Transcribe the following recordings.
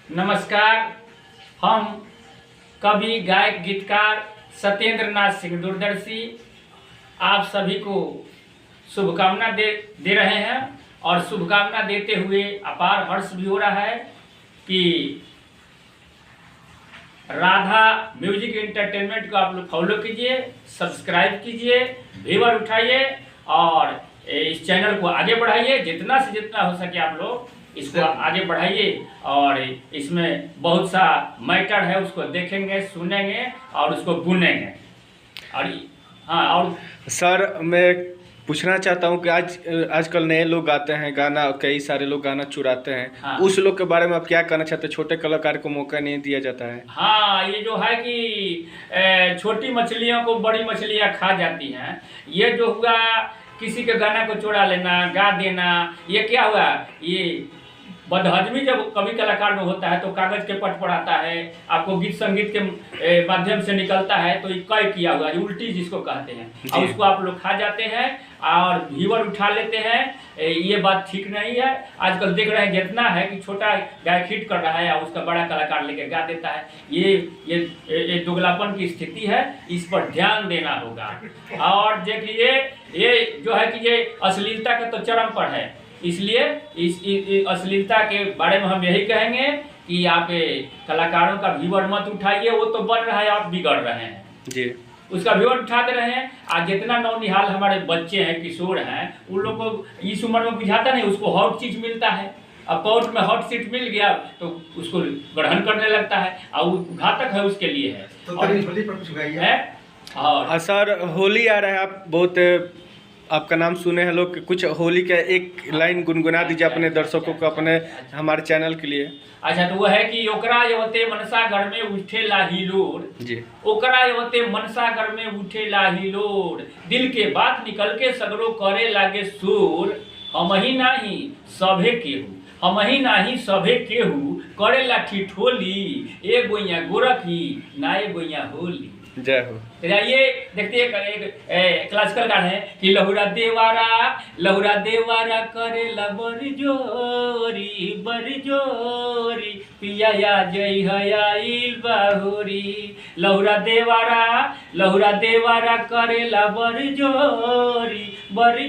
नमस्कार। हम कवि गायक गीतकार सत्येंद्र नाथ सिंह दूरदर्शी आप सभी को शुभकामना दे रहे हैं और शुभकामना देते हुए अपार हर्ष भी हो रहा है कि राधा म्यूजिक एंटरटेनमेंट को आप लोग फॉलो कीजिए, सब्सक्राइब कीजिए, व्यूअर उठाइए और इस चैनल को आगे बढ़ाइए। जितना से जितना हो सके आप लोग इसको आगे बढ़ाइए और इसमें बहुत सा मैटर है, उसको देखेंगे, सुनेंगे और उसको बुनेंगे। और हाँ, और सर मैं पूछना चाहता हूँ कि आजकल नए लोग गाते हैं गाना, कई सारे लोग गाना चुराते हैं। हाँ, उस लोग के बारे में आप क्या कहना चाहते हैं? छोटे कलाकार को मौका नहीं दिया जाता है। हाँ, ये जो है कि छोटी मछलियों को बड़ी मछलियाँ खा जाती हैं। ये जो हुआ किसी के गाना को चुरा लेना, गा देना, ये क्या हुआ? ये बदहजमी जब कवि कलाकार में होता है तो कागज के पट पर आता है, आपको गीत संगीत के माध्यम से निकलता है तो ये कई किया हुआ है, उल्टी जिसको कहते हैं, और उसको आप लोग खा जाते हैं और व्यूअर उठा लेते हैं। ये बात ठीक नहीं है। आजकल देख रहे हैं जितना है कि छोटा गायक हिट कर रहा है और उसका बड़ा कलाकार लेके गा देता है। ये दुगलापन की स्थिति है, इस पर ध्यान देना होगा। और देखिए ये जो है कि ये अश्लीलता के तो चरम पर है, इसलिए इस अश्लीलता के बारे में हम यही कहेंगे कि आप कलाकारों का व्यूअर मत उठाइए। वो तो बन रहा है, आप बिगड़ रहे हैं जी, उसका व्यूअर उठा दे रहे हैं। आज जितना नौनिहाल हमारे बच्चे हैं, किशोर हैं, उन लोग को इस उम्र में बुझाता नहीं, उसको हॉट चीज मिलता है। अब कोर्ट में हॉट सीट मिल गया तो उसको ग्रहण करने लगता है और वो घातक है उसके लिए है। तो होली पर कुछ है। और सर होली आ रहा है, आप बहुत आपका नाम सुने हैं लोग, कुछ होली का एक लाइन गुनगुना दीजिए अपने दर्शकों को, अपने हमारे चैनल के लिए। अच्छा, तो वो है कि ओकरा यवते मनसा घर में उठे लाहिलोर जी, ओकरा यवते मनसा घर में उठे लाहिलोर, दिल के बात निकल के सगरो करे लागे सूर, हम ही नाही सभे केहू, हम ही नाही सभे केहू करे ला ठिठोली, ए गोइया गोरखी ना ए गोइया होली। जय हो। ये देखते एक क्लासिकल गाना है कि लहुरा देवारा करे ला बड़ी जोरी पिया या जय हयाइल बाहुरी। लहुरा देवारा करे ला बड़ी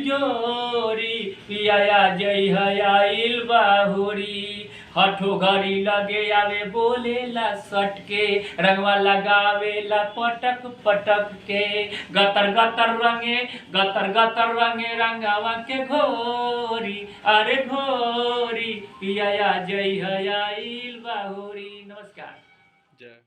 जोरी पिया या जय हयाइल बाहुरी। हठो घड़ी लगे आवे बोले ला सटके, रंगवा लगावे ला पटक पटक के, गतर गतर रंगे रंगावा के घोरी, अरे घोरी पिया जय हयाइल बाहुरी। नमस्कार। जय हो।